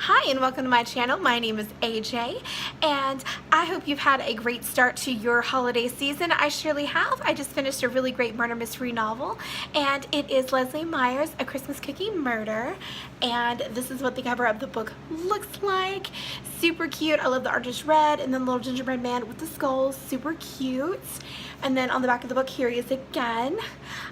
Hi and welcome to my channel. My name is AJ and I hope you've had a great start to your holiday season. I surely have. I just finished a really great murder mystery novel and it is Leslie Meier's A Christmas Cookie Murder, and this is what the cover of the book looks like. Super cute. I love the orangish red and then the little gingerbread man with the skulls. Super cute. And then on the back of the book here he is again.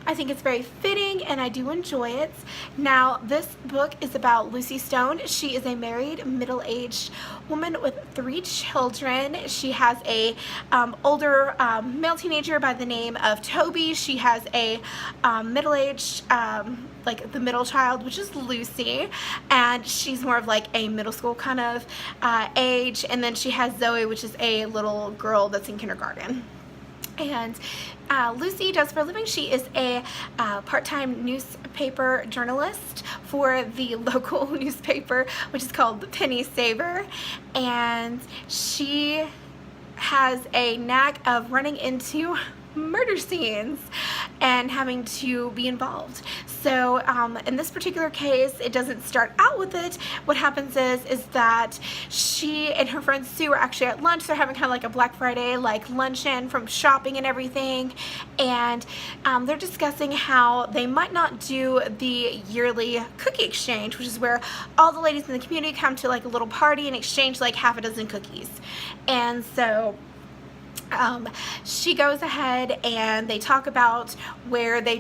I think it's very fitting and I do enjoy it. Now this book is about Lucy Stone. She is a married middle-aged woman with 3 children. She has a older male teenager by the name of Toby. She has a middle-aged like the middle child, which is Lucy, and she's more of like a middle school kind of age, and then she has Zoe, which is a little girl that's in kindergarten. And Lucy does for a living. She is a part-time newspaper journalist for the local newspaper, which is called the Penny Saver, and she has a knack of running into murder scenes and having to be involved. So in this particular case, it doesn't start out with it. What happens is that she and her friend Sue are actually at lunch. They're having kind of like a Black Friday like luncheon from shopping and everything, and they're discussing how they might not do the yearly cookie exchange, which is where all the ladies in the community come to like a little party and exchange like half a dozen cookies. And so she goes ahead and they talk about where they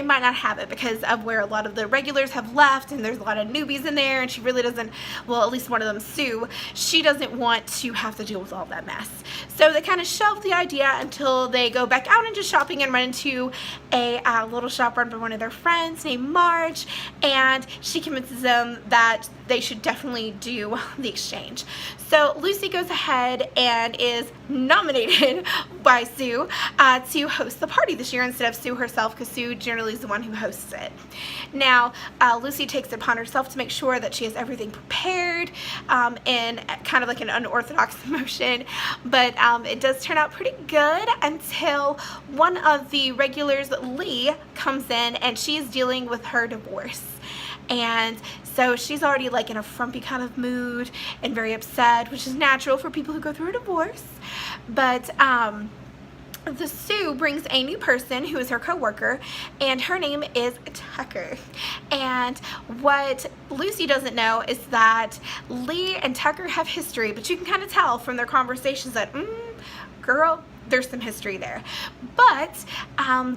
might not have it because of where a lot of the regulars have left, and there's a lot of newbies in there, and she really doesn't, well, at least one of them, Sue, she doesn't want to have to deal with all that mess. So they kind of shelve the idea until they go back out into shopping and run into a little shop run by one of their friends named Marge, and she convinces them that they should definitely do the exchange. So Lucy goes ahead and is nominated by Sue to host the party this year instead of Sue herself, because Sue generally is the one who hosts it. Now Lucy takes it upon herself to make sure that she has everything prepared in kind of like an unorthodox motion, but it does turn out pretty good until one of the regulars, Lee, comes in and she's dealing with her divorce. And so she's already like in a frumpy kind of mood and very upset, which is natural for people who go through a divorce. But the Sue brings a new person who is her co-worker, and her name is Tucker. And what Lucy doesn't know is that Lee and Tucker have history, but you can kind of tell from their conversations that, girl, there's some history there. But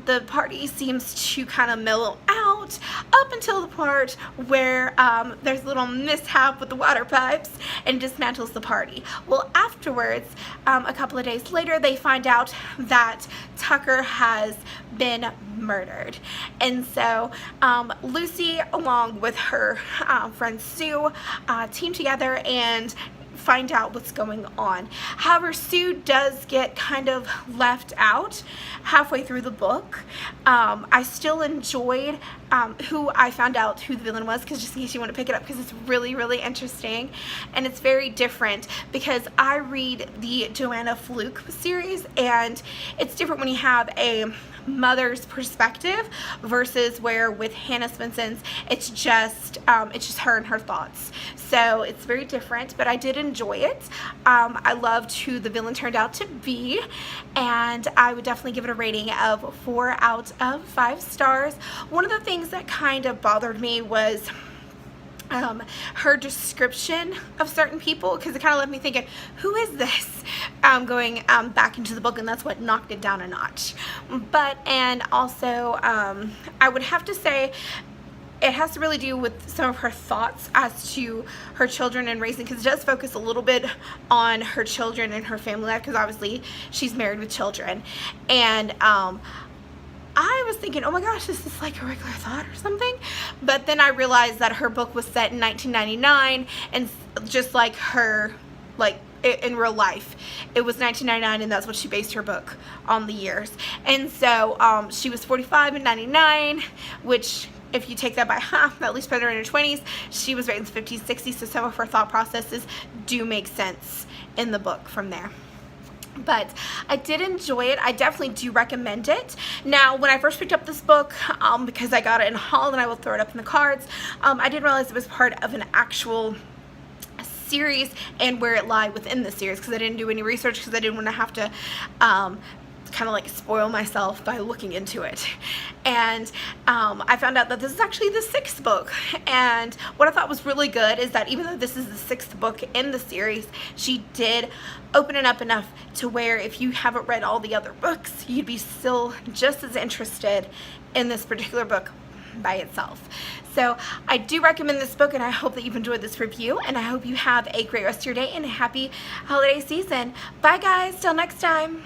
the party seems to kind of mellow out up until the part where there's a little mishap with the water pipes and dismantles the party. Well, afterwards, a couple of days later, they find out that Tucker has been murdered. And so Lucy, along with her friend Sue, team together and find out what's going on. However, Sue does get kind of left out halfway through the book. I still enjoyed who I found out who the villain was, because just in case you want to pick it up, because it's really, really interesting, and it's very different because I read the Joanna Fluke series, and it's different when you have a mother's perspective versus where with Hannah Swenson's it's just her and her thoughts. So it's very different, but I did enjoy it. I loved who the villain turned out to be, and I would definitely give it a rating of 4 out of 5 stars. One of the things that kind of bothered me was her description of certain people, because it kind of left me thinking, who is this? Going back into the book, and that's what knocked it down a notch. But, and also, I would have to say, it has to really do with some of her thoughts as to her children and raising, because it does focus a little bit on her children and her family life, because obviously she's married with children. And I was thinking, oh my gosh, is this like a regular thought or something? But then I realized that her book was set in 1999, and just like her, like in real life, it was 1999, and that's what she based her book on, the years. And so she was 45 in 99, which if you take that by half, at least put her in her 20s, she was raised in the 50s, 60s, so some of her thought processes do make sense in the book from there. But I did enjoy it. I definitely do recommend it. Now, when I first picked up this book, because I got it in a haul, and I will throw it up in the cards, I didn't realize it was part of an actual series and where it lied within the series, because I didn't do any research, because I didn't want to have to kind of like spoil myself by looking into it. And I found out that this is actually the 6th book, and what I thought was really good is that even though this is the 6th book in the series, she did open it up enough to where if you haven't read all the other books, you'd be still just as interested in this particular book by itself. So I do recommend this book, and I hope that you've enjoyed this review, and I hope you have a great rest of your day and a happy holiday season. Bye guys, till next time.